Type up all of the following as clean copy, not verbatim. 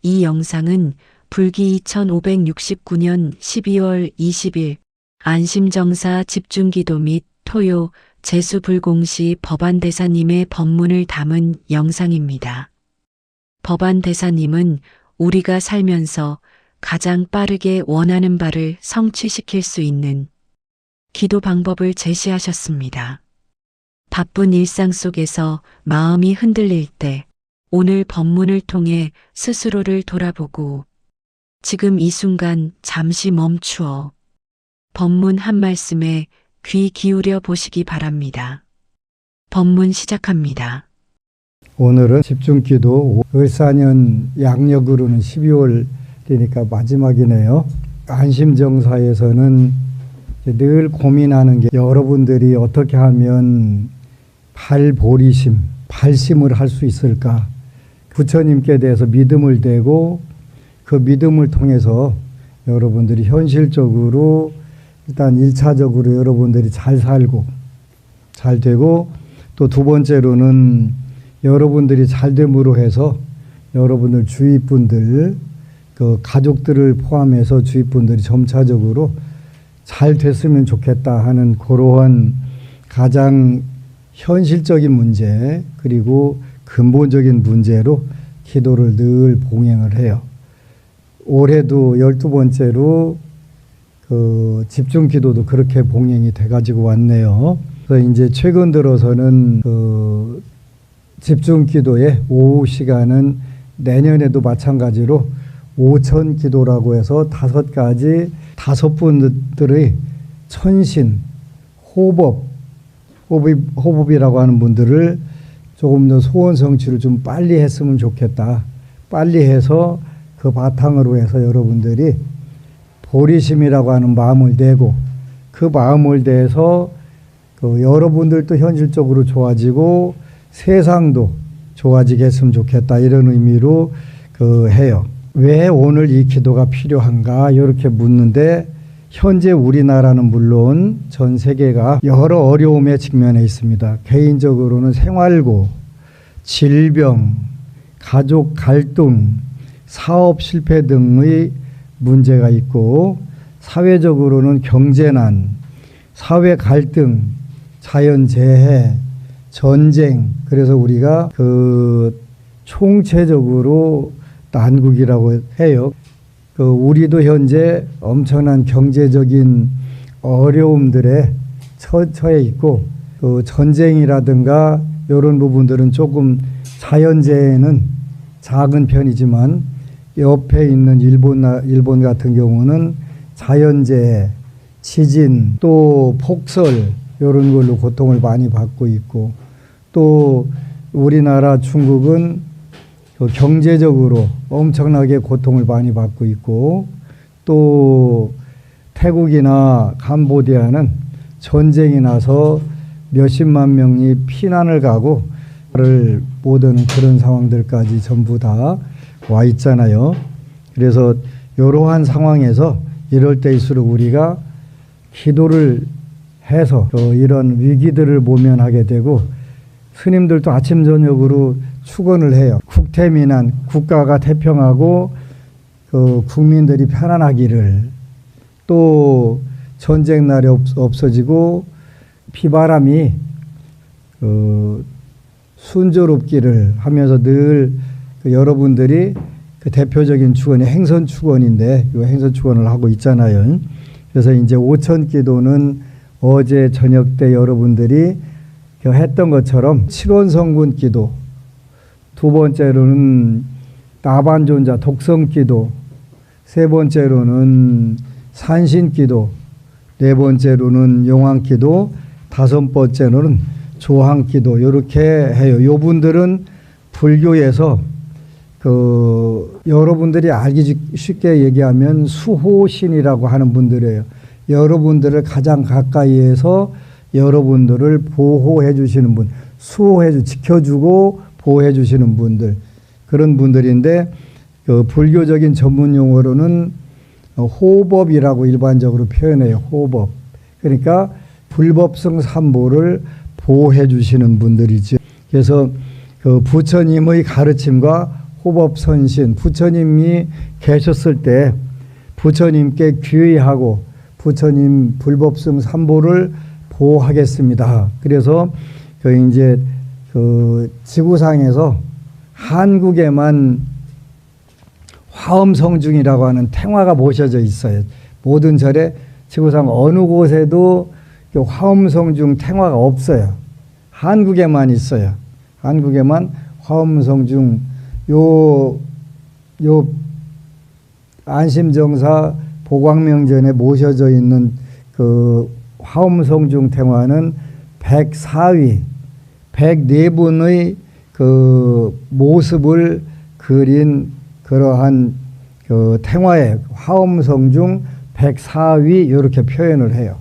이 영상은 불기 2569년 12월 20일 안심정사 집중기도 및 토요 제수불공시 법안대사님의 법문을 담은 영상입니다. 법안대사님은 우리가 살면서 가장 빠르게 원하는 바를 성취시킬 수 있는 기도 방법을 제시하셨습니다. 바쁜 일상 속에서 마음이 흔들릴 때 오늘 법문을 통해 스스로를 돌아보고 지금 이 순간 잠시 멈추어 법문 한 말씀에 귀 기울여 보시기 바랍니다. 법문 시작합니다. 오늘은 집중기도 을사년 양력으로는 12월 되니까 마지막이네요. 안심정사에서는 늘 고민하는 게 여러분들이 어떻게 하면 발심을 할 수 있을까? 부처님께 대해서 믿음을 대고 그 믿음을 통해서 여러분들이 현실적으로 일단 1차적으로 여러분들이 잘 살고 잘 되고 또 두 번째로는 여러분들이 잘 됨으로 해서 여러분들 주위 분들 그 가족들을 포함해서 주위 분들이 점차적으로 잘 됐으면 좋겠다 하는 그러한 가장 현실적인 문제 그리고 근본적인 문제로 기도를 늘 봉행을 해요. 올해도 12번째로 그 집중기도도 그렇게 봉행이 돼가지고 왔네요. 그래서 이제 최근 들어서는 그 집중기도의 오후 시간은 내년에도 마찬가지로 오천기도라고 해서 5가지 5분들의 천신, 호법이라고 하는 분들을 조금 더 소원 성취를 좀 빨리 했으면 좋겠다. 빨리 해서 그 바탕으로 해서 여러분들이 보리심이라고 하는 마음을 내고 그 마음을 내서 그 여러분들도 현실적으로 좋아지고 세상도 좋아지게 했으면 좋겠다. 이런 의미로 해요. 왜 오늘 이 기도가 필요한가? 이렇게 묻는데 현재 우리나라는 물론 전 세계가 여러 어려움에 직면해 있습니다. 개인적으로는 생활고, 질병, 가족 갈등, 사업 실패 등의 문제가 있고 사회적으로는 경제난, 사회 갈등, 자연재해, 전쟁 그래서 우리가 총체적으로 난국이라고 해요. 우리도 현재 엄청난 경제적인 어려움들에 처해 있고 전쟁이라든가 이런 부분들은 조금 자연재해는 작은 편이지만 옆에 있는 일본 같은 경우는 자연재해, 지진, 또 폭설 이런 걸로 고통을 많이 받고 있고 또 우리나라 중국은 경제적으로 엄청나게 고통을 많이 받고 있고 또 태국이나 캄보디아는 전쟁이 나서 몇십만 명이 피난을 가고 를 못 오는 그런 상황들까지 전부 다 와 있잖아요. 그래서 이러한 상황에서 이럴 때일수록 우리가 기도를 해서 이런 위기들을 모면하게 되고 스님들도 아침 저녁으로 축원을 해요. 국태민안, 국가가 태평하고 국민들이 편안하기를 또 전쟁 날이 없어지고 비바람이 순조롭기를 하면서 늘 여러분들이 대표적인 축원이 행선 축원인데 이 행선 축원을 하고 있잖아요. 그래서 이제 오천기도는 어제 저녁 때 여러분들이 했던 것처럼 칠원성군 기도, 두 번째로는 나반존자 독성기도, 세 번째로는 산신기도, 네 번째로는 용왕기도, 다섯 번째로는 조항기도 이렇게 해요. 요 분들은 불교에서 여러분들이 알기 쉽게 얘기하면 수호신이라고 하는 분들이에요. 여러분들을 가장 가까이에서 여러분들을 보호해 주시는 분, 지켜주고 보호해 주시는 분들, 그런 분들인데 불교적인 전문 용어로는 호법이라고 일반적으로 표현해요. 호법. 그러니까 불법성 삼보를 보호해 주시는 분들이죠. 그래서 부처님의 가르침과 호법선신, 부처님이 계셨을 때 부처님께 귀의하고 부처님 불법승 삼보를 보호하겠습니다. 그래서 이제 지구상에서 한국에만 화엄성중이라고 하는 탱화가 모셔져 있어요. 모든 절에 지구상 어느 곳에도 화엄성중 탱화가 없어요. 한국에만 있어요. 한국에만 화엄성중 요 안심정사 보광명전에 모셔져 있는 그 화엄성중 탱화는 104위 104분의 그 모습을 그린 그러한 그 탱화의 화엄성중 104위 이렇게 표현을 해요.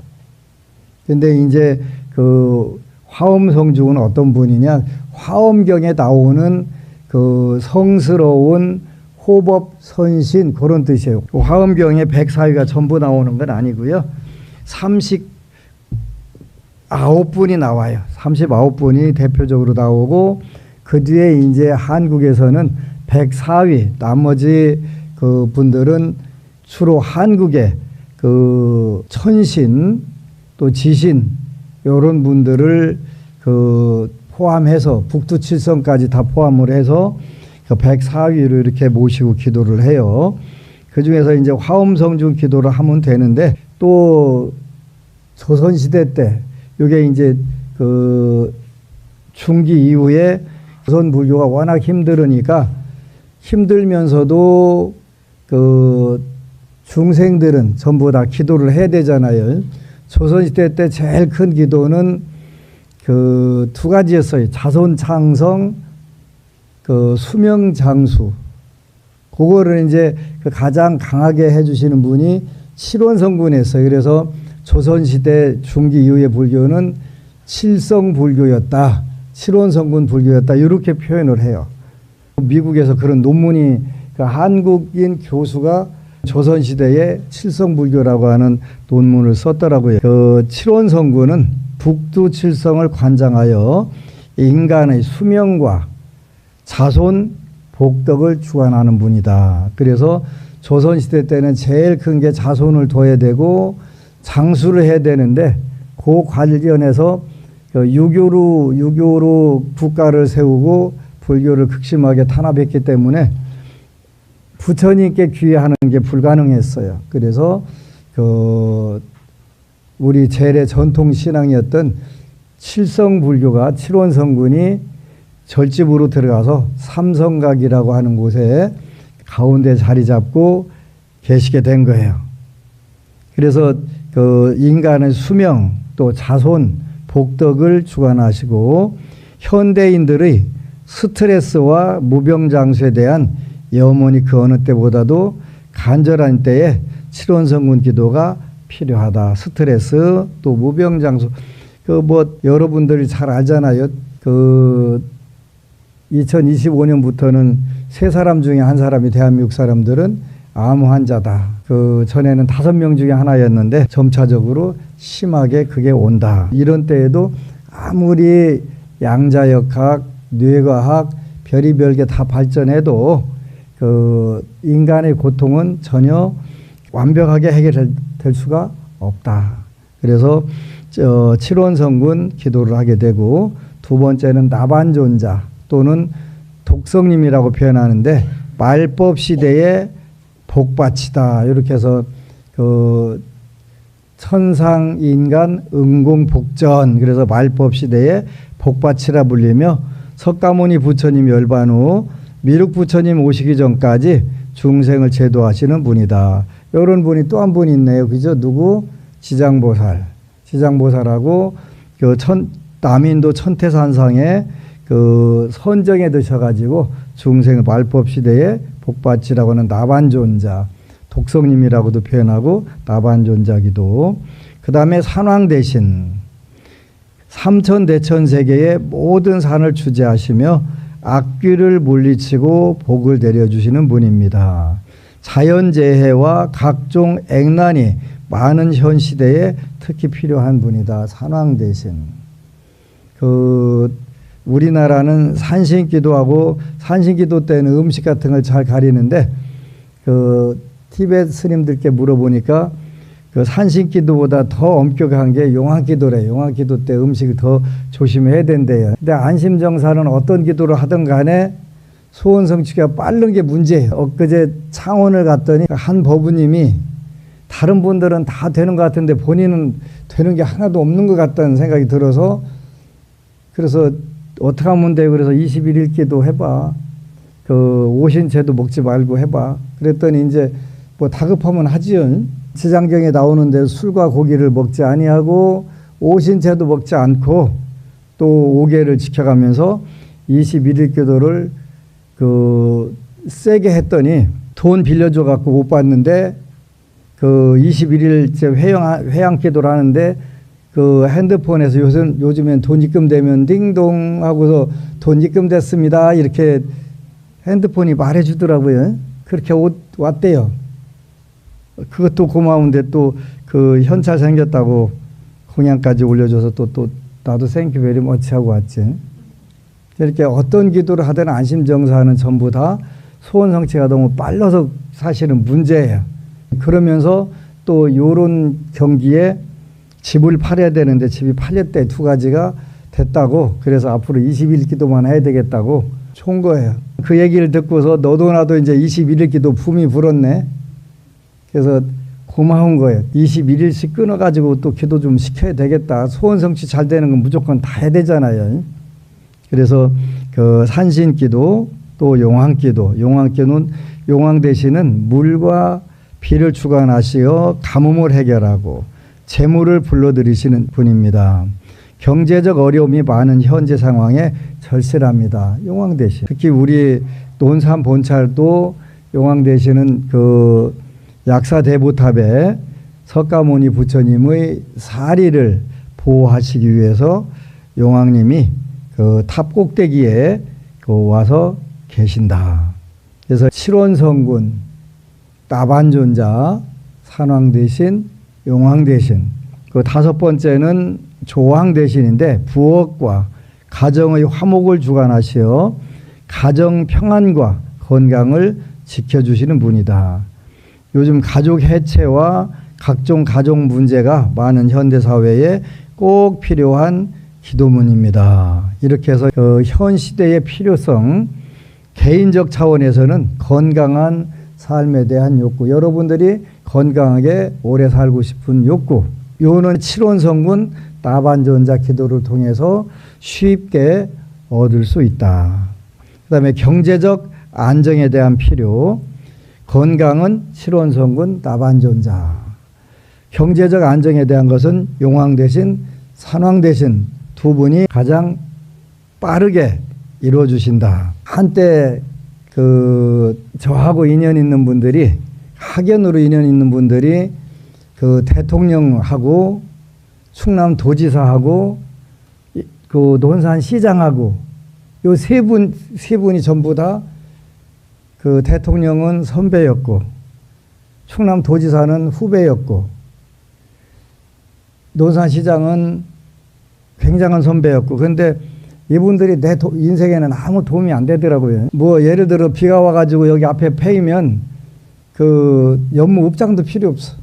근데 이제 그 화엄성중은 어떤 분이냐? 화엄경에 나오는 그 성스러운 호법 선신 그런 뜻이에요. 화엄경에 104위가 전부 나오는 건 아니고요. 39분이 나와요. 39분이 대표적으로 나오고 그 뒤에 이제 한국에서는 104위 나머지 그 분들은 주로 한국의 그 천신 또 지신 이런 분들을 그 포함해서 북두칠성까지 다 포함을 해서 그 104위로 이렇게 모시고 기도를 해요. 그 중에서 이제 화엄성중 기도를 하면 되는데 또 조선시대 때 이게 이제 그 중기 이후에 조선 불교가 워낙 힘들으니까 힘들면서도 그 중생들은 전부 다 기도를 해야 되잖아요. 조선시대 때 제일 큰 기도는 그 두 가지였어요. 자손창성, 그 수명장수. 그거를 이제 그 가장 강하게 해주시는 분이 칠원성군이었어요. 그래서 조선시대 중기 이후의 불교는 칠성불교였다. 칠원성군 불교였다. 이렇게 표현을 해요. 미국에서 그런 논문이 그 한국인 교수가 조선시대에 칠성불교라고 하는 논문을 썼더라고요. 그 칠원성군은 북두칠성을 관장하여 인간의 수명과 자손 복덕을 주관하는 분이다. 그래서 조선시대 때는 제일 큰 게 자손을 둬야 되고 장수를 해야 되는데 그 관련해서 유교로 국가를 세우고 불교를 극심하게 탄압했기 때문에 부처님께 귀의하는 게 불가능했어요. 그래서 우리 제래 전통 신앙이었던 칠성불교가 칠원성군이 절집으로 들어가서 삼성각이라고 하는 곳에 가운데 자리 잡고 계시게 된 거예요. 그래서 그 인간의 수명 또 자손 복덕을 주관하시고 현대인들의 스트레스와 무병장수에 대한 염원이 그 어느 때보다도 간절한 때에 칠원성군 기도가 필요하다. 스트레스 또 무병장수 여러분들이 잘 알잖아요. 2025년부터는 세 사람 중에 한 사람이 대한민국 사람들은 암 환자다. 전에는 5명 중에 하나였는데 점차적으로 심하게 그게 온다. 이런 때에도 아무리 양자역학, 뇌과학, 별의별 게 다 발전해도 인간의 고통은 전혀 완벽하게 해결될 수가 없다. 그래서 칠원성군 기도를 하게 되고 두 번째는 나반존자 또는 독성님이라고 표현하는데 말법 시대의 복받치다. 이렇게 해서 천상인간 응공복전 그래서 말법 시대의 복받치라 불리며 석가모니 부처님 열반 후 미륵 부처님 오시기 전까지 중생을 제도하시는 분이다. 이런 분이 또 한 분 있네요. 그죠? 누구? 지장보살. 지장보살하고 남인도 천태산상에 선정에 드셔가지고 중생을 말법 시대에 복받치라고 하는 나반존자, 독성님이라고도 표현하고 나반존자기도. 그 다음에 산왕대신, 삼천대천세계의 모든 산을 주재하시며 악귀를 물리치고 복을 내려주시는 분입니다. 자연재해와 각종 액난이 많은 현 시대에 특히 필요한 분이다. 산왕대신. 우리나라는 산신기도하고 산신기도 때는 음식 같은 걸 잘 가리는데 그 티베트 스님들께 물어보니까 그 산신기도보다 더 엄격한 게 용왕기도래. 용왕기도 때 음식을 더 조심해야 된대요. 근데 안심정사는 어떤 기도를 하든 간에 소원 성취가 빠른 게 문제예요. 엊그제 창원을 갔더니 한 법우님이 다른 분들은 다 되는 것 같은데 본인은 되는 게 하나도 없는 것 같다는 생각이 들어서 그래서 어떻게 하면 돼? 그래서 21일 기도 해봐. 그 오신채도 먹지 말고 해봐. 그랬더니 이제 뭐 다급하면 하지요. 지장경에 나오는데 술과 고기를 먹지 아니하고 오신채도 먹지 않고 또 5계를 지켜가면서 21일 기도를 그 세게 했더니 돈 빌려줘 갖고 못 받는데 그 21일째 회양 기도를 하는데 그 핸드폰에서 요즘엔 돈 입금되면 띵동 하고서 돈 입금됐습니다. 이렇게 핸드폰이 말해주더라고요. 그렇게 왔대요. 그것도 고마운데 또 그 현찰 생겼다고 공양까지 올려줘서 또 나도 생큐 베리 머치 하고 왔지. 이렇게 어떤 기도를 하든 안심정사는 전부 다 소원 성취가 너무 빨라서 사실은 문제예요. 그러면서 또 요런 경기에 집을 팔아야 되는데 집이 팔렸대. 2가지가 됐다고. 그래서 앞으로 21일 기도만 해야 되겠다고 촌 거예요. 그 얘기를 듣고서 너도 나도 이제 21일 기도 붐이 불었네. 그래서 고마운 거예요. 21일씩 끊어가지고 또 기도 좀 시켜야 되겠다. 소원 성취 잘 되는 건 무조건 다 해야 되잖아요. 그래서 그 산신기도 또 용왕기도. 용왕 대신은 물과 비를 주관하시어 가뭄을 해결하고 재물을 불러들이시는 분입니다. 경제적 어려움이 많은 현재 상황에 절실합니다. 용왕 대신. 특히 우리 논산 본찰도 용왕 대신은 그 약사대보탑에 석가모니 부처님의 사리를 보호하시기 위해서 용왕님이 그 탑 꼭대기에 그 와서 계신다. 그래서 칠원성군, 나반존자, 산왕 대신, 용왕 대신. 그 5번째는 조왕 대신인데 부엌과 가정의 화목을 주관하시어 가정 평안과 건강을 지켜주시는 분이다. 요즘 가족 해체와 각종 가족 문제가 많은 현대사회에 꼭 필요한 기도문입니다. 이렇게 해서 현 시대의 필요성, 개인적 차원에서는 건강한 삶에 대한 욕구, 여러분들이 건강하게 오래 살고 싶은 욕구, 요는 칠원성군 나반존자 기도를 통해서 쉽게 얻을 수 있다. 그 다음에 경제적 안정에 대한 필요, 건강은 칠원성군 나반존자. 경제적 안정에 대한 것은 용왕 대신 산왕 대신 2분이 가장 빠르게 이루어주신다. 한때 그 저하고 인연 있는 분들이, 학연으로 인연 있는 분들이 그 대통령하고 충남 도지사하고 그 논산 시장하고 요 세 분이 전부 다 그 대통령은 선배였고 충남 도지사는 후배였고 논산 시장은 굉장한 선배였고, 그런데 이분들이 내 인생에는 아무 도움이 안 되더라고요. 뭐 예를 들어 비가 와가지고 여기 앞에 패이면 그 연무 읍장도 필요 없어.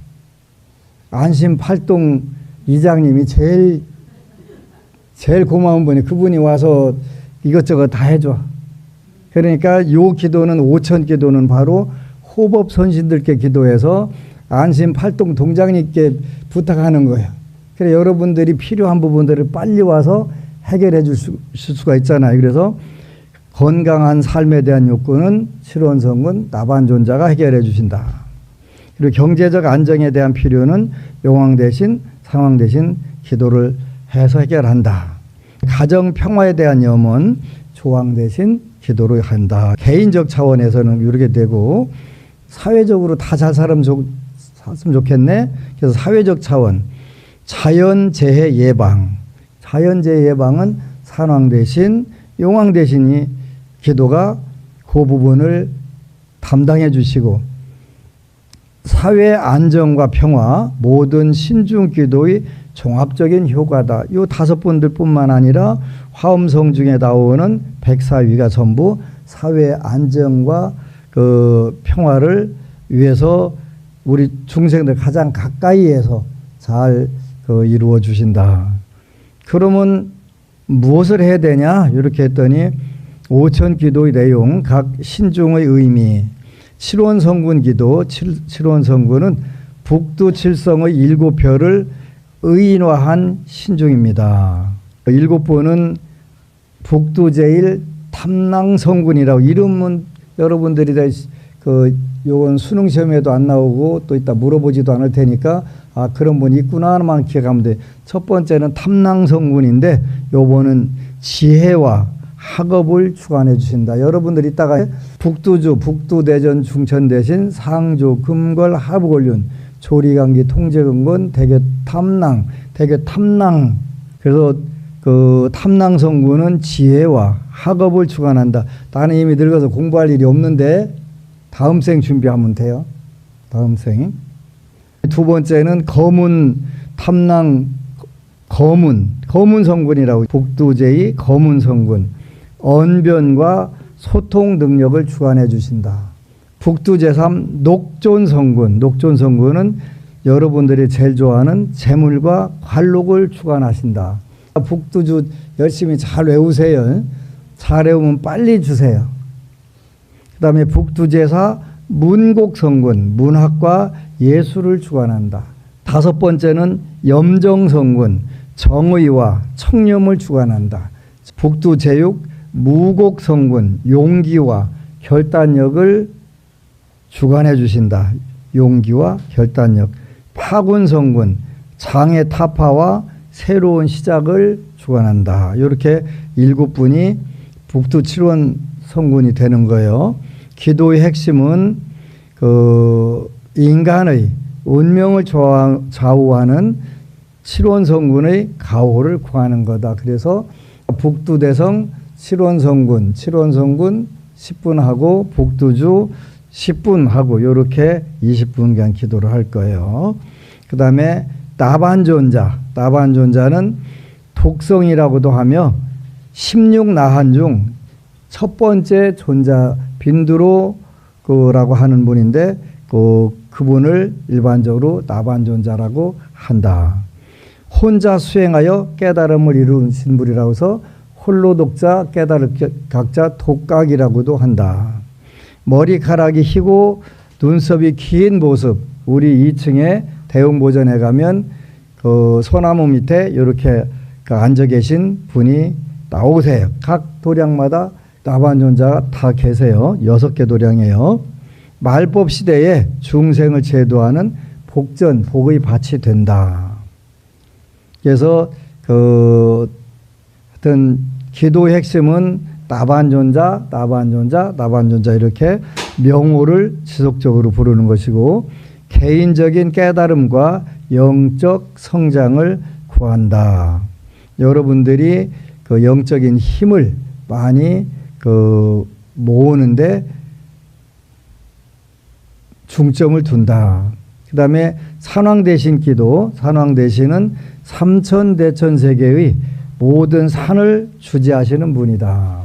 안심 팔동 이장님이 제일 고마운 분이, 그분이 와서 이것저것 다 해줘. 그러니까 요 기도는, 5천 기도는 바로 호법 선신들께 기도해서 안심 팔동 동장님께 부탁하는 거예요. 그래 여러분들이 필요한 부분들을 빨리 와서 해결해 줄 수가 있잖아요. 그래서 건강한 삶에 대한 욕구는 칠원성군 나반존자가 해결해 주신다. 그리고 경제적 안정에 대한 필요는 용왕 대신 상왕 대신 기도를 해서 해결한다. 가정 평화에 대한 염원 조왕 대신 기도를 한다. 개인적 차원에서는 이렇게 되고, 사회적으로 다 잘 살았으면 좋겠네. 그래서 사회적 차원, 자연재해 예방. 자연재해 예방은 산왕 대신 용왕 대신이 기도가 그 부분을 담당해 주시고, 사회 안정과 평화, 모든 신중 기도의 종합적인 효과다. 이 5분들뿐만 아니라 화엄성 중에 나오는 백사위가 전부 사회 안정과 그 평화를 위해서 우리 중생들 가장 가까이에서 잘 이루어 주신다. 그러면 무엇을 해야 되냐? 이렇게 했더니 오천기도의 내용, 각 신중의 의미, 칠원성군 기도, 칠원성군은 북두칠성의 7별을 의인화한 신중입니다. 7분은 북두제일 탐낭성군이라고, 이름은 여러분들이 다 요건 수능 시험에도 안 나오고 또 이따 물어보지도 않을 테니까 아, 그런 분이 있구나 하나만 기억하면 돼. 첫 번째는 탐낭성군인데 요번은 지혜와 학업을 주관해 주신다. 여러분들 이따가 북두주, 북두대전, 충천대신, 상주, 금걸, 하부골륜, 조리강기, 통제근군, 대개탐낭. 그래서 그 탐낭성군은 지혜와 학업을 주관한다. 나는 이미 늙어서 공부할 일이 없는데 다음 생 준비하면 돼요. 다음 생. 두 번째는 거문성군이라고, 북두제의 거문성군, 언변과 소통 능력을 주관해 주신다. 북두제3 녹존성군은 여러분들이 제일 좋아하는 재물과 관록을 주관하신다. 북두주 열심히 잘 외우세요. 잘 외우면 빨리 주세요. 그 다음에 북두제사 문곡성군, 문학과 예술을 주관한다. 5번째는 염정성군, 정의와 청렴을 주관한다. 북두제육 무곡성군, 용기와 결단력을 주관해 주신다. 용기와 결단력. 파군성군, 장애 타파와 새로운 시작을 주관한다. 이렇게 7분이 북두 칠원 성군이 되는 거예요. 기도의 핵심은 인간의 운명을 좌우하는 칠원 성군의 가호를 구하는 거다. 그래서 북두대성 칠원 성군 10분 하고 북두주 10분 하고 이렇게 20분간 기도를 할 거예요. 그 다음에 나반존자는 독성이라고도 하며 16나한 중 첫 번째 존자 빈드로라고 하는 분인데 그분을 일반적으로 나반존자라고 한다. 혼자 수행하여 깨달음을 이루신 분이라고 해서 홀로 독자 깨달을 각자 독각이라고도 한다. 머리카락이 희고 눈썹이 긴 모습, 우리 2층에 대웅보전에 가면 소나무 밑에 이렇게 앉아 계신 분이 나오세요. 각 도량마다 나반존자가 다 계세요. 6개 도량이에요. 말법 시대에 중생을 제도하는 복의 밭이 된다. 그래서 하여튼 기도의 핵심은 나반존자 이렇게 명호를 지속적으로 부르는 것이고, 개인적인 깨달음과 영적 성장을 구한다. 여러분들이 그 영적인 힘을 많이 모으는데 중점을 둔다. 그 다음에 산왕대신 기도, 산왕대신은 삼천대천세계의 모든 산을 주지하시는 분이다.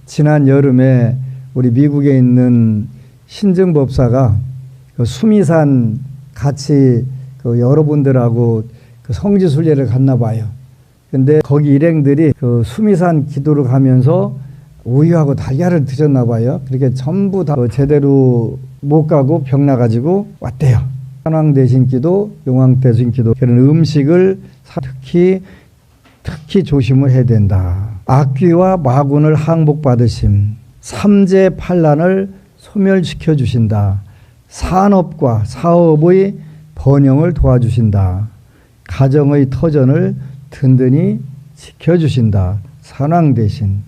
지난 여름에 우리 미국에 있는 신증법사가 수미산 같이 여러분들하고 성지순례를 갔나 봐요. 근데 거기 일행들이 수미산 기도를 가면서 우유하고 달걀을 드셨나 봐요. 그렇게 전부 다 제대로 못 가고 병 나가지고 왔대요. 산왕대신 기도, 용왕대신 기도, 그런 음식을 특히 조심을 해야 된다. 악귀와 마군을 항복받으심, 삼재팔란을 소멸시켜 주신다. 산업과 사업의 번영을 도와주신다. 가정의 터전을 든든히 지켜주신다. 산왕대신.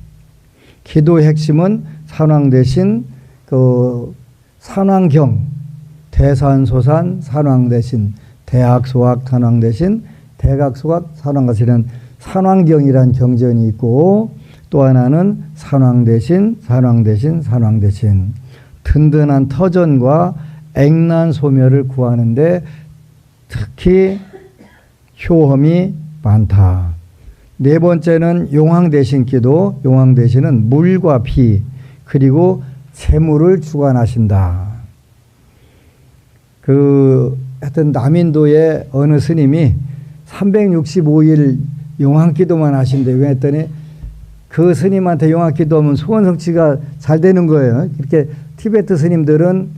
기도의 핵심은 산왕대신, 산왕경, 대산소산 산왕대신, 대학소학 산왕대신, 대각소각 산왕대신은 산왕경이란 경전이 있고, 또 하나는 산왕대신. 든든한 터전과 액난 소멸을 구하는데 특히 효험이 많다. 네 번째는 용왕 대신 기도. 용왕 대신은 물과 비 그리고 재물을 주관하신다. 하여튼 남인도의 어느 스님이 365일 용왕 기도만 하신대. 왜 했더니 그 스님한테 용왕 기도하면 소원 성취가 잘 되는 거예요. 이렇게 티베트 스님들은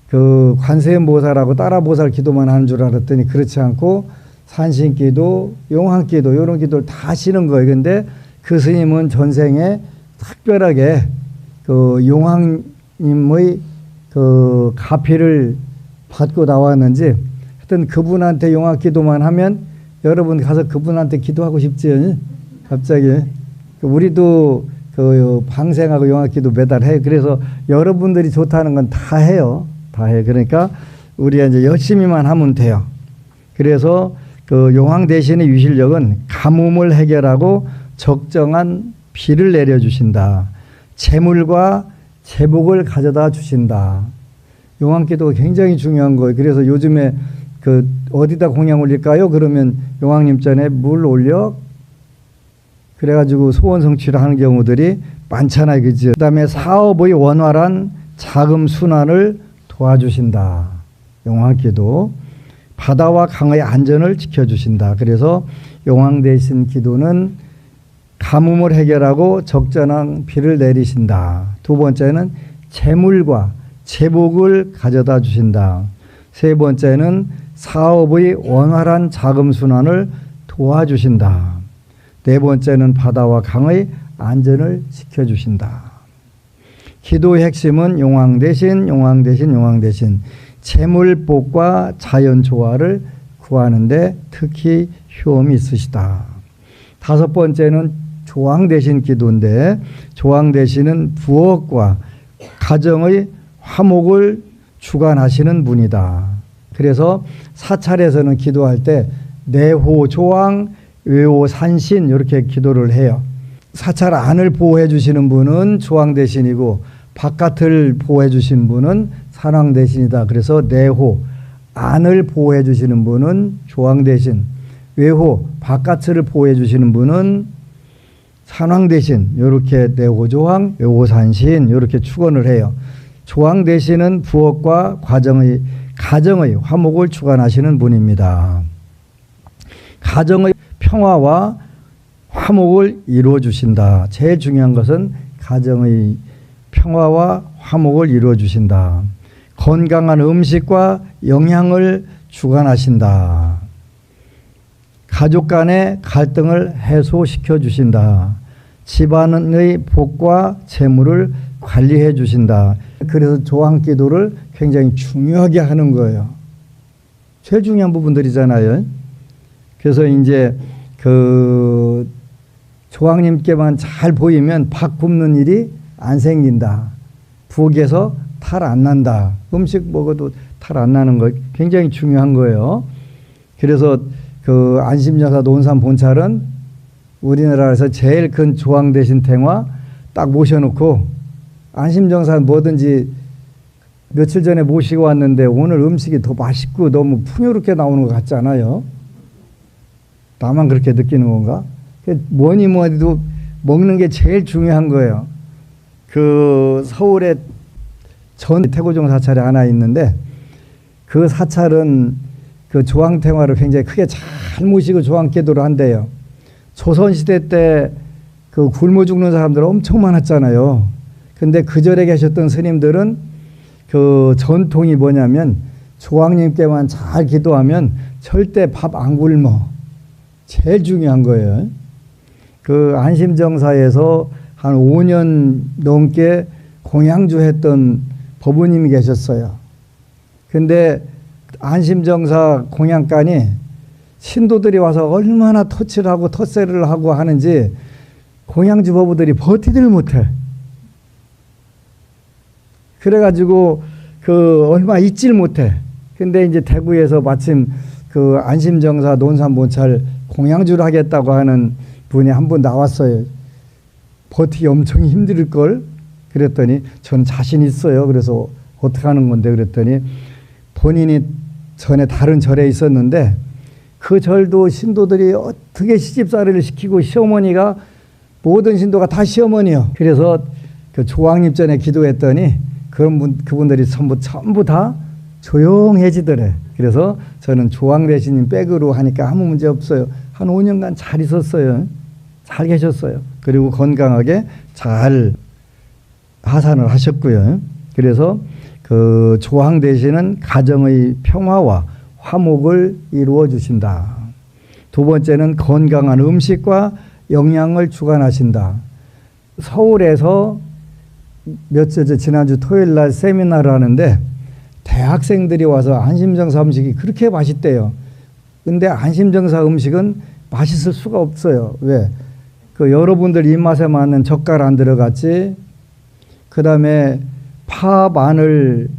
그 관세음 보살하고 따라 보살 기도만 하는 줄 알았더니 그렇지 않고 산신 기도, 용왕 기도 이런 기도를 다 하시는 거예요. 근데 그 스님은 전생에 특별하게 그 용왕님의 그 가피를 받고 나왔는지 하여튼 그분한테 용왕 기도만 하면 여러분 가서 그분한테 기도하고 싶지? 갑자기 우리도 그 방생하고 용왕 기도 매달 해요. 그래서 여러분들이 좋다는 건 다 해요. 다 해. 그러니까 우리가 이제 열심히만 하면 돼요. 그래서 그 용왕 대신의 유실력은 가뭄을 해결하고 적정한 비를 내려주신다. 재물과 재복을 가져다 주신다. 용왕 기도가 굉장히 중요한 거예요. 그래서 요즘에 그 어디다 공양 올릴까요? 그러면 용왕님 전에 물 올려. 그래가지고 소원 성취를 하는 경우들이 많잖아요. 그죠? 그 다음에 사업의 원활한 자금 순환을 도와주신다. 용왕 기도. 바다와 강의 안전을 지켜주신다. 그래서 용왕 대신 기도는 가뭄을 해결하고 적절한 비를 내리신다. 두 번째는 재물과 재복을 가져다 주신다. 세 번째는 사업의 원활한 자금 순환을 도와주신다. 네 번째는 바다와 강의 안전을 지켜주신다. 기도의 핵심은 용왕 대신, 용왕 대신, 용왕 대신 재물복과 자연조화를 구하는데 특히 효험이 있으시다. 다섯 번째는 조왕 대신 기도인데 조왕 대신은 부엌과 가정의 화목을 주관하시는 분이다. 그래서 사찰에서는 기도할 때 내호 조왕, 외호 산신 이렇게 기도를 해요. 사찰 안을 보호해 주시는 분은 조왕 대신이고 바깥을 보호해 주시는 분은 산왕 대신이다. 그래서 내호 안을 보호해 주시는 분은 조왕 대신, 외호 바깥을 보호해 주시는 분은 산왕 대신. 이렇게 내호 조왕, 외호 산신 이렇게 축원을 해요. 조왕 대신은 부엌과 가정의 화목을 주관하시는 분입니다. 가정의 평화와 화목을 이루어 주신다. 제일 중요한 것은 가정의 평화와 화목을 이루어 주신다. 건강한 음식과 영양을 주관하신다. 가족 간의 갈등을 해소시켜 주신다. 집안의 복과 재물을 관리해 주신다. 그래서 조왕 기도를 굉장히 중요하게 하는 거예요. 제일 중요한 부분들이잖아요. 그래서 이제 그 조왕님께만 잘 보이면 밥 굽는 일이 안 생긴다. 부엌에서 탈 안 난다. 음식 먹어도 탈 안 나는 거 굉장히 중요한 거예요. 그래서 그 안심정사 논산 본찰은 우리나라에서 제일 큰 조왕 대신 탱화 딱 모셔놓고 안심정사 뭐든지 며칠 전에 모시고 왔는데 오늘 음식이 더 맛있고 너무 풍요롭게 나오는 것 같지 않아요? 나만 그렇게 느끼는 건가? 뭐니 뭐니도 먹는 게 제일 중요한 거예요. 그 서울에 전 태고종 사찰이 하나 있는데 그 사찰은 그 조왕탱화를 굉장히 크게 잘 모시고 조왕기도를 한대요. 조선시대 때 그 굶어 죽는 사람들 엄청 많았잖아요. 근데 그 절에 계셨던 스님들은 그 전통이 뭐냐면 조왕님께만 잘 기도하면 절대 밥 안 굶어. 제일 중요한 거예요. 그 안심정사에서 한 5년 넘게 공양주 했던 법우님이 계셨어요. 근데 안심정사 공양간이 신도들이 와서 얼마나 터치를 하고 텃세를 하고 하는지 공양주 법우들이 버티들 못해. 그래가지고 그 얼마 있질 못해. 근데 이제 대구에서 마침 그 안심정사 논산본찰 공양주를 하겠다고 하는 분이 한 분 나왔어요. 버티기 엄청 힘들걸? 그랬더니 저는 자신 있어요. 그래서 어떻게 하는 건데? 그랬더니 본인이 전에 다른 절에 있었는데 그 절도 신도들이 어떻게 시집살이를 시키고 시어머니가 모든 신도가 다 시어머니요. 그래서 그 조왕립 전에 기도했더니 그분들이 전부 다 조용해지더래. 그래서 저는 조왕 대신님 백으로 하니까 아무 문제 없어요. 한 5년간 잘 있었어요. 잘 계셨어요. 그리고 건강하게 잘 하산을 하셨고요. 그래서 그 조왕 대신은 가정의 평화와 화목을 이루어 주신다. 두 번째는 건강한 음식과 영양을 주관하신다. 서울에서 지난주 토요일 날 세미나를 하는데 대학생들이 와서 안심정사 음식이 그렇게 맛있대요. 근데 안심정사 음식은 맛있을 수가 없어요. 왜? 그 여러분들 입맛에 맞는 젓갈 안 들어갔지. 그 다음에 파, 마늘,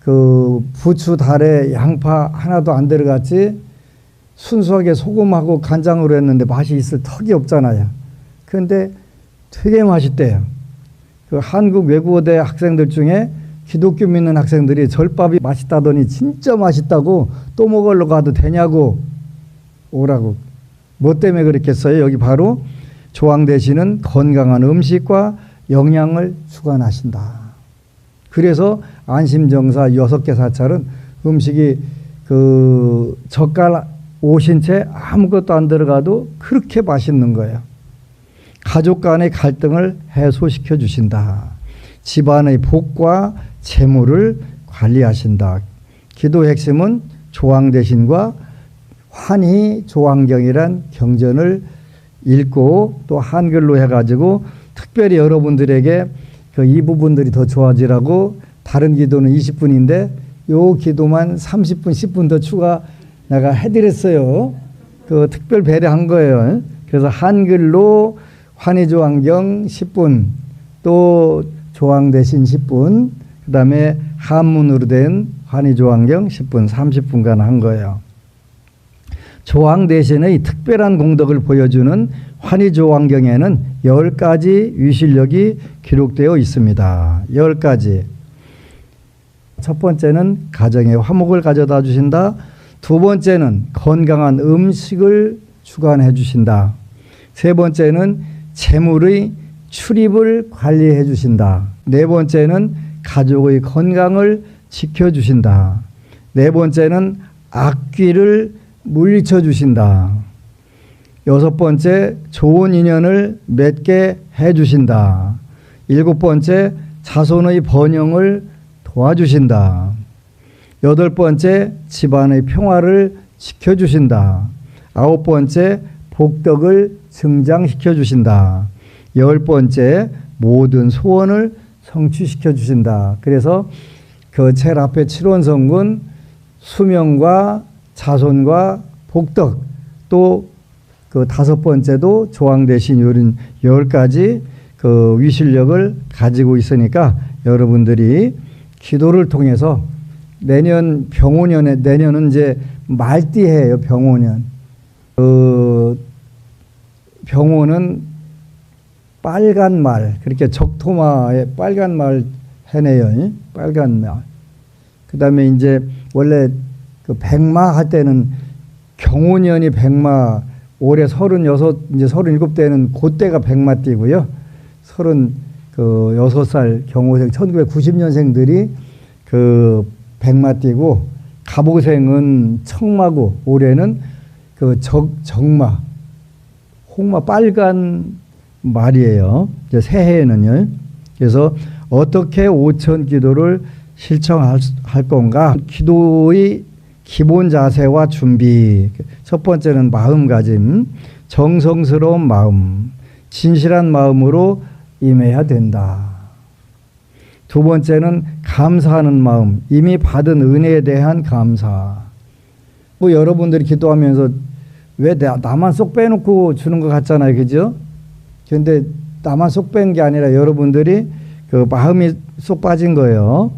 그 부추, 다래, 양파 하나도 안 들어갔지. 순수하게 소금하고 간장으로 했는데 맛이 있을 턱이 없잖아요. 그런데 되게 맛있대요. 그 한국 외국어대 학생들 중에 기독교 믿는 학생들이 절밥이 맛있다더니 진짜 맛있다고 또 먹으러 가도 되냐고 오라고. 뭐 때문에 그랬겠어요? 여기 바로 조왕 대신은 건강한 음식과 영양을 주관하신다. 그래서 안심정사 6개 사찰은 음식이 그 젓갈 오신 채 아무것도 안 들어가도 그렇게 맛있는 거예요. 가족 간의 갈등을 해소시켜 주신다. 집안의 복과 재물을 관리하신다. 기도 핵심은 조왕 대신과 환희 조왕경이란 경전을 읽고 또 한글로 해가지고 특별히 여러분들에게 그 이 부분들이 더 좋아지라고 다른 기도는 20분인데 요 기도만 30분, 10분 더 추가 내가 해드렸어요. 그 특별 배려한 거예요. 그래서 한글로 환희조왕경 10분, 또 조왕 대신 10분, 그 다음에 한문으로 된 환희조왕경 10분, 30분간 한 거예요. 조왕 대신의 특별한 공덕을 보여주는 환희조왕경에는 10가지 위실력이 기록되어 있습니다. 10가지. 첫 번째는 가정의 화목을 가져다 주신다. 두 번째는 건강한 음식을 주관해 주신다. 세 번째는 재물의 출입을 관리해 주신다. 네 번째는 가족의 건강을 지켜주신다. 네 번째는 악귀를 물리쳐 주신다. 여섯 번째, 좋은 인연을 맺게 해 주신다. 일곱 번째, 자손의 번영을 도와주신다. 여덟 번째, 집안의 평화를 지켜주신다. 아홉 번째, 복덕을 증장시켜 주신다. 열 번째, 모든 소원을 성취시켜 주신다. 그래서 그 제일 앞에 칠원성군 수명과 자손과 복덕, 또 그 다섯 번째도 조왕 대신 요런 10가지 그 위실력을 가지고 있으니까 여러분들이 기도를 통해서 내년 병오년에, 내년은 이제 말띠해요. 병오년. 그 병오는 빨간 말, 그렇게 적토마에 빨간 말 해내요. 빨간 말. 그 다음에 이제 원래 그 백마 할 때는 경오년이 백마, 올해 36, 이제 37대는 그때가 백마띠고요. 36살 경오생, 1990년생들이 그 백마띠고, 갑오생은 청마고, 올해는 그 적마, 홍마 빨간 말이에요. 이제 새해에는요. 그래서 어떻게 오천 기도를 실천할 건가? 기도의 기본 자세와 준비. 첫 번째는 마음가짐, 정성스러운 마음, 진실한 마음으로 임해야 된다. 두 번째는 감사하는 마음, 이미 받은 은혜에 대한 감사. 뭐 여러분들이 기도하면서 왜 나만 쏙 빼놓고 주는 것 같잖아요. 그죠? 그런데 나만 쏙 뺀 게 아니라 여러분들이 그 마음이 쏙 빠진 거예요.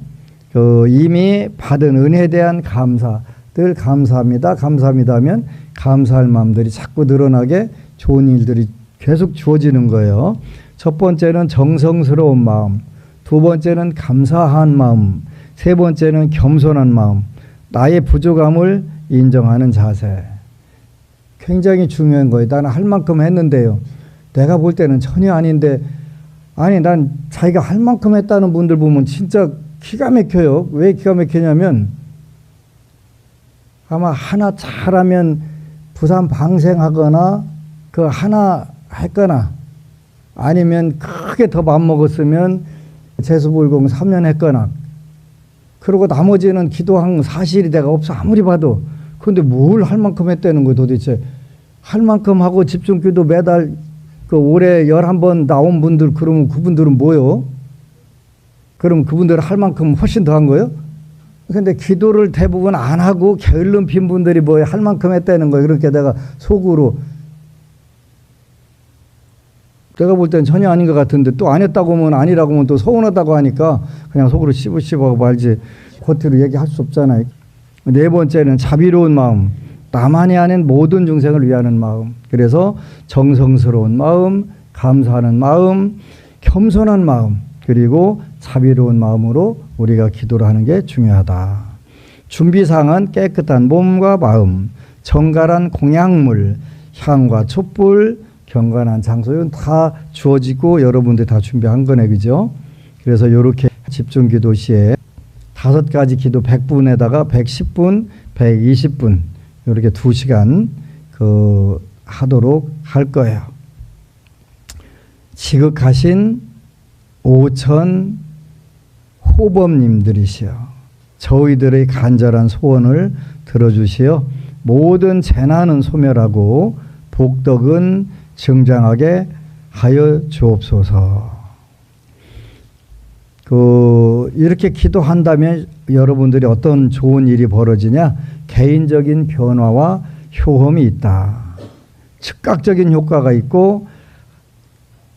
그 이미 받은 은혜에 대한 감사. 늘 감사합니다. 감사합니다 하면 감사할 마음들이 자꾸 늘어나게 좋은 일들이 계속 주어지는 거예요. 첫 번째는 정성스러운 마음, 두 번째는 감사한 마음, 세 번째는 겸손한 마음, 나의 부족함을 인정하는 자세. 굉장히 중요한 거예요. 나는 할 만큼 했는데요. 내가 볼 때는 전혀 아닌데, 아니, 난 자기가 할 만큼 했다는 분들 보면 진짜 기가 막혀요. 왜 기가 막히냐면, 아마 하나 잘하면 부산 방생하거나, 그 하나 했거나, 아니면 크게 더 맘먹었으면 재수불공 3년 했거나, 그리고 나머지는 기도한 사실이 내가 없어 아무리 봐도. 그런데 뭘 할 만큼 했다는 거예요 도대체. 할 만큼 하고 집중기도 매달 그 올해 11번 나온 분들, 그러면 그분들은 뭐요? 그럼 그분들은 할 만큼 훨씬 더 한 거예요? 근데 기도를 대부분 안 하고 게을름 핀 분들이 뭐 할 만큼 했다는 거예요. 그렇게 내가 속으로, 내가 볼 땐 전혀 아닌 것 같은데 또 안 했다고 하면 아니라고 하면 또 서운하다고 하니까 그냥 속으로 씹으씹어 말지 겉으로 얘기할 수 없잖아요. 네 번째는 자비로운 마음. 나만이 아닌 모든 중생을 위하는 마음. 그래서 정성스러운 마음, 감사하는 마음, 겸손한 마음, 그리고 자비로운 마음으로 우리가 기도를 하는 게 중요하다. 준비사항은 깨끗한 몸과 마음, 정갈한 공약물, 향과 촛불, 경건한 장소, 이건 다 주어지고 여러분들 다 준비한 거네, 그죠? 그래서 이렇게 집중기도 시에 5가지 기도 100분에다가 110분, 120분 이렇게 2시간 하도록 할 거예요. 지극하신 오천 호범님들이시여, 저희들의 간절한 소원을 들어주시어 모든 재난은 소멸하고 복덕은 증장하게 하여 주옵소서. 이렇게 기도한다면 여러분들이 어떤 좋은 일이 벌어지냐? 개인적인 변화와 효험이 있다. 즉각적인 효과가 있고,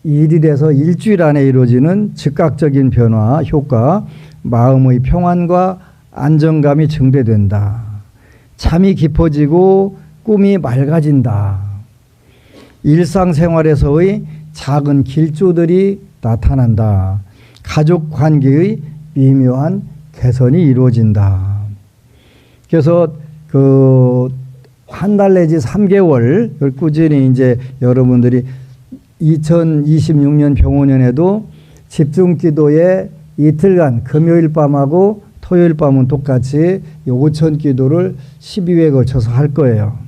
일일에서 일주일 안에 이루어지는 즉각적인 변화, 효과, 마음의 평안과 안정감이 증대된다. 잠이 깊어지고 꿈이 맑아진다. 일상생활에서의 작은 길조들이 나타난다. 가족 관계의 미묘한 개선이 이루어진다. 그래서 한 달 내지 3개월 꾸준히 이제 여러분들이 2026년 병원년에도 집중기도에 이틀간 금요일 밤하고 토요일 밤은 똑같이 5천 기도를 12회에 걸쳐서 할 거예요.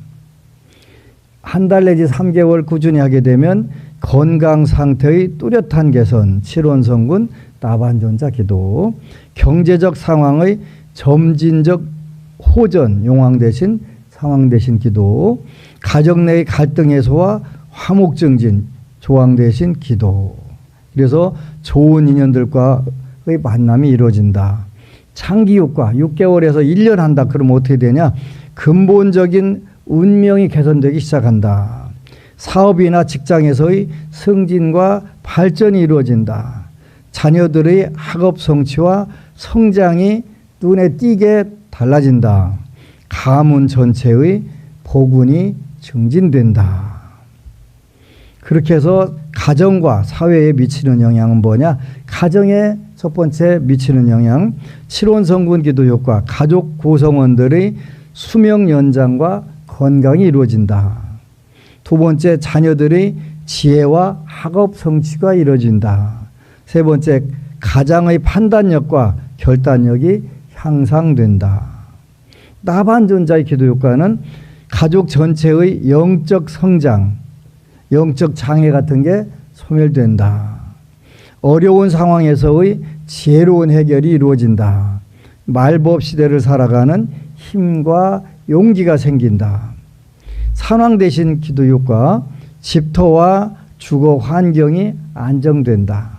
한 달 내지 3개월 꾸준히 하게 되면 건강 상태의 뚜렷한 개선, 칠원성군 나반존자 기도, 경제적 상황의 점진적 호전, 용왕 대신 상황 대신 기도, 가정 내의 갈등 해소와 화목 증진, 조왕 대신 기도. 그래서 좋은 인연들과의 만남이 이루어진다. 장기 효과, 6개월에서 1년 한다. 그러면 어떻게 되냐? 근본적인 운명이 개선되기 시작한다. 사업이나 직장에서의 승진과 발전이 이루어진다. 자녀들의 학업 성취와 성장이 눈에 띄게 달라진다. 가문 전체의 복운이 증진된다. 그렇게 해서 가정과 사회에 미치는 영향은 뭐냐? 가정에 첫 번째 미치는 영향, 칠원성군 기도 효과, 가족 구성원들의 수명 연장과 건강이 이루어진다. 두 번째, 자녀들의 지혜와 학업 성취가 이루어진다. 세 번째, 가장의 판단력과 결단력이 향상된다. 나반존자의 기도 효과는 가족 전체의 영적 성장, 영적 장애 같은 게 소멸된다. 어려운 상황에서의 지혜로운 해결이 이루어진다. 말법 시대를 살아가는 힘과 용기가 생긴다. 산왕 대신 기도 효과, 집터와 주거 환경이 안정된다.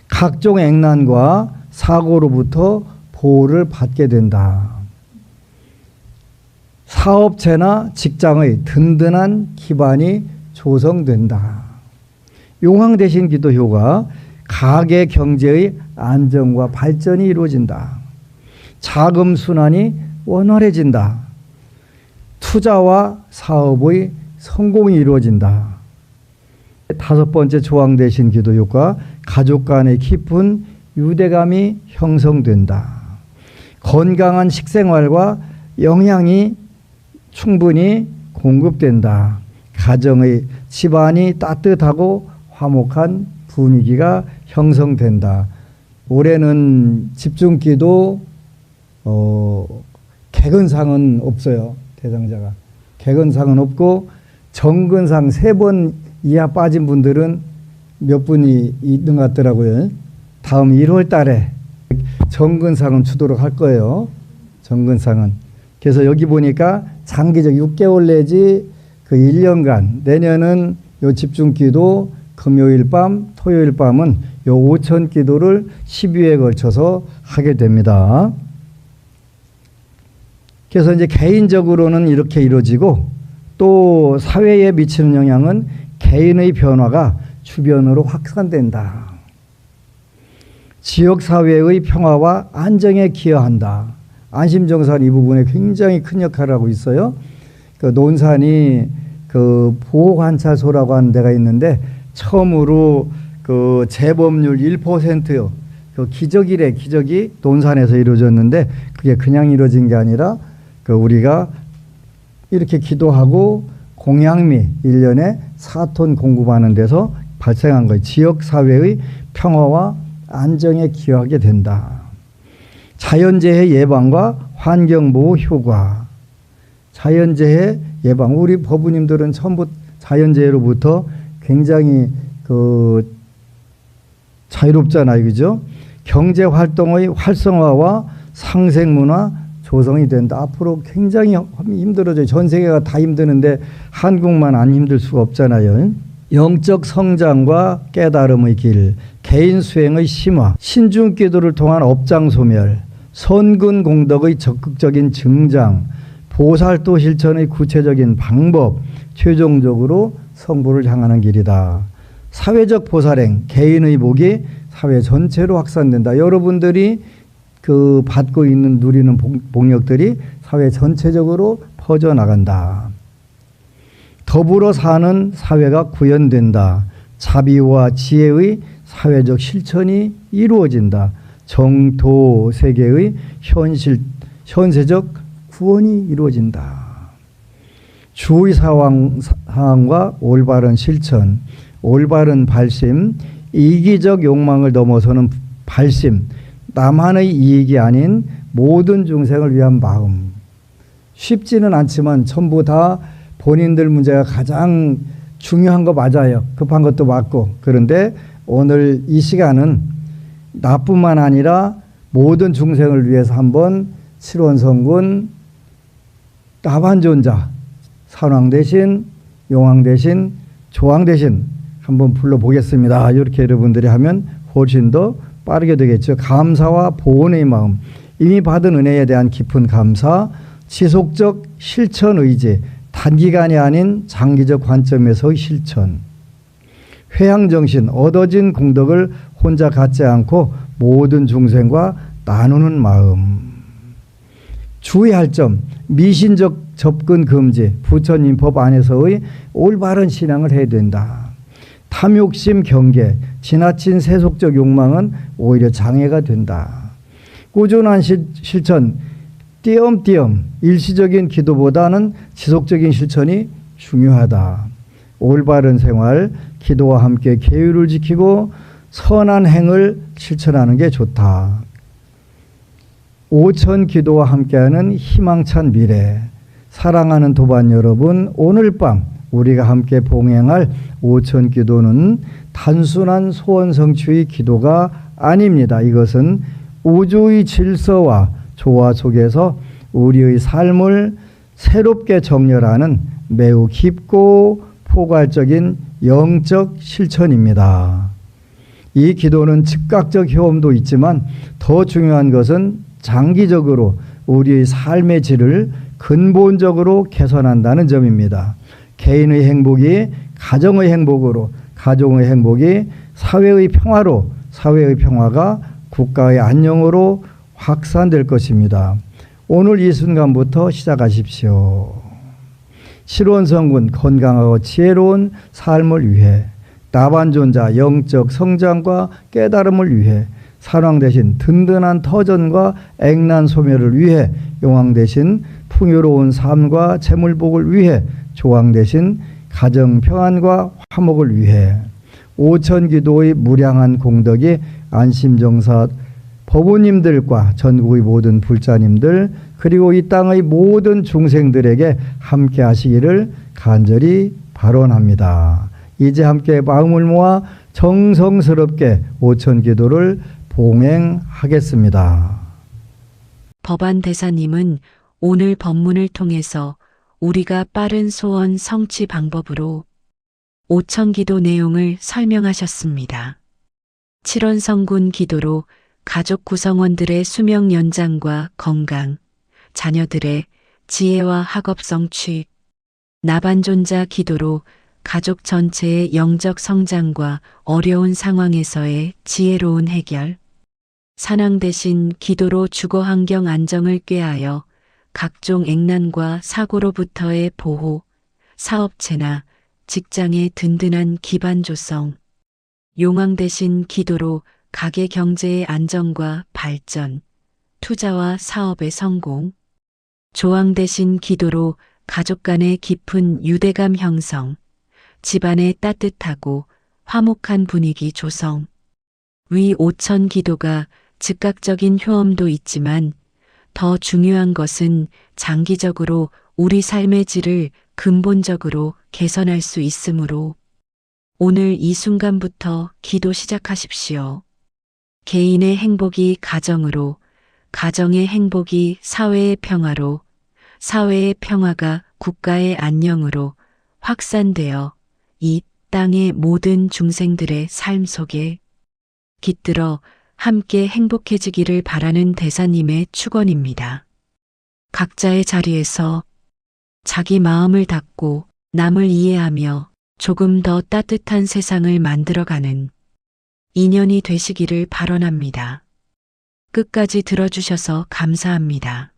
각종 액난과 사고로부터 보호를 받게 된다. 사업체나 직장의 든든한 기반이 조성된다. 용왕 대신 기도 효과, 가계 경제의 안정과 발전이 이루어진다. 자금 순환이 원활해진다. 투자와 사업의 성공이 이루어진다. 다섯 번째, 조왕 대신 기도 효과, 가족 간의 깊은 유대감이 형성된다. 건강한 식생활과 영양이 충분히 공급된다. 가정의 집안이 따뜻하고 화목한 분위기가 형성된다. 올해는 집중기도 개근상은 없어요. 대상자가. 개근상은 없고 정근상 3번 이하 빠진 분들은 몇 분이 있는 것 같더라고요. 다음 1월 달에 정근상은 주도록 할 거예요. 정근상은. 그래서 여기 보니까 장기적 6개월 내지 그 1년간 내년은 요 집중기도 금요일 밤, 토요일 밤은 요 5천 기도를 12회에 걸쳐서 하게 됩니다. 그래서 이제 개인적으로는 이렇게 이루어지고 또 사회에 미치는 영향은 개인의 변화가 주변으로 확산된다. 지역사회의 평화와 안정에 기여한다. 안심정산 이 부분에 굉장히 큰 역할을 하고 있어요. 그 논산이 그 보호관찰소라고 하는 데가 있는데 처음으로 그 재범률 1% 그 기적이래. 기적이 논산에서 이루어졌는데 그게 그냥 이루어진 게 아니라 그 우리가 이렇게 기도하고 공양미 1년에 4톤 공급하는 데서 발생한 거예요. 지역사회의 평화와 안정에 기여하게 된다. 자연재해 예방과 환경보호 효과. 자연재해 예방. 우리 법우님들은 처음부터 자연재해로부터 굉장히 그 자유롭잖아요. 그죠? 경제활동의 활성화와 상생문화 조성이 된다. 앞으로 굉장히 힘들어져요. 전 세계가 다 힘드는데 한국만 안 힘들 수가 없잖아요. 영적 성장과 깨달음의 길, 개인 수행의 심화, 신중기도를 통한 업장 소멸, 선근 공덕의 적극적인 증장, 보살도 실천의 구체적인 방법, 최종적으로 성부를 향하는 길이다. 사회적 보살행, 개인의 복이 사회 전체로 확산된다. 여러분들이 그 받고 있는 누리는 복력들이 사회 전체적으로 퍼져나간다. 더불어 사는 사회가 구현된다. 자비와 지혜의 사회적 실천이 이루어진다. 정도 세계의 현세적 구원이 이루어진다. 주의 상황과 올바른 실천, 올바른 발심, 이기적 욕망을 넘어서는 발심, 나만의 이익이 아닌 모든 중생을 위한 마음. 쉽지는 않지만 전부 다 본인들 문제가 가장 중요한 거 맞아요. 급한 것도 맞고. 그런데 오늘 이 시간은 나뿐만 아니라 모든 중생을 위해서 한번 칠원성군 나반존자 산왕 대신 용왕 대신 조왕 대신 한번 불러보겠습니다. 이렇게 여러분들이 하면 훨씬 더 빠르게 되겠죠. 감사와 보온의 마음, 이미 받은 은혜에 대한 깊은 감사, 지속적 실천 의지, 단기간이 아닌 장기적 관점에서의 실천, 회향정신, 얻어진 공덕을 혼자 갖지 않고 모든 중생과 나누는 마음. 주의할 점, 미신적 접근 금지, 부처님 법 안에서의 올바른 신앙을 해야 된다. 탐욕심 경계, 지나친 세속적 욕망은 오히려 장애가 된다. 꾸준한 실천, 띄엄띄엄 일시적인 기도보다는 지속적인 실천이 중요하다. 올바른 생활, 기도와 함께 계율을 지키고 선한 행을 실천하는 게 좋다. 5천 기도와 함께하는 희망찬 미래. 사랑하는 도반 여러분, 오늘 밤 우리가 함께 봉행할 5천 기도는 단순한 소원 성취의 기도가 아닙니다. 이것은 우주의 질서와 조화 속에서 우리의 삶을 새롭게 정렬하는 매우 깊고 포괄적인 영적 실천입니다. 이 기도는 즉각적 효험도 있지만 더 중요한 것은 장기적으로 우리의 삶의 질을 근본적으로 개선한다는 점입니다. 개인의 행복이 가정의 행복으로, 가정의 행복이 사회의 평화로, 사회의 평화가 국가의 안녕으로 확산될 것입니다. 오늘 이 순간부터 시작하십시오. 실원성군 건강하고 지혜로운 삶을 위해, 나반존자 영적 성장과 깨달음을 위해, 산왕 대신 든든한 터전과 액난 소멸을 위해, 용왕 대신 풍요로운 삶과 재물복을 위해, 조왕 대신 가정 평안과 화목을 위해, 오천기도의 무량한 공덕이 안심정사 법우님들과 전국의 모든 불자님들 그리고 이 땅의 모든 중생들에게 함께 하시기를 간절히 발언합니다. 이제 함께 마음을 모아 정성스럽게 오천기도를 봉행하겠습니다. 법안 대사님은 오늘 법문을 통해서 우리가 빠른 소원 성취 방법으로 오천기도 내용을 설명하셨습니다. 칠원성군 기도로 가족 구성원들의 수명 연장과 건강, 자녀들의 지혜와 학업 성취, 나반존자 기도로 가족 전체의 영적 성장과 어려운 상황에서의 지혜로운 해결, 산왕 대신 기도로 주거 환경 안정을 꾀하여 각종 액난과 사고로부터의 보호, 사업체나 직장의 든든한 기반 조성, 용왕 대신 기도로 가계 경제의 안정과 발전, 투자와 사업의 성공, 조왕 대신 기도로 가족 간의 깊은 유대감 형성, 집안의 따뜻하고 화목한 분위기 조성. 위 오천 기도가 즉각적인 효험도 있지만 더 중요한 것은 장기적으로 우리 삶의 질을 근본적으로 개선할 수 있으므로 오늘 이 순간부터 기도 시작하십시오. 개인의 행복이 가정으로, 가정의 행복이 사회의 평화로, 사회의 평화가 국가의 안녕으로 확산되어 이 땅의 모든 중생들의 삶 속에 깃들어 함께 행복해지기를 바라는 대사님의 축원입니다. 각자의 자리에서 자기 마음을 닫고 남을 이해하며 조금 더 따뜻한 세상을 만들어가는 인연이 되시기를 발언합니다. 끝까지 들어주셔서 감사합니다.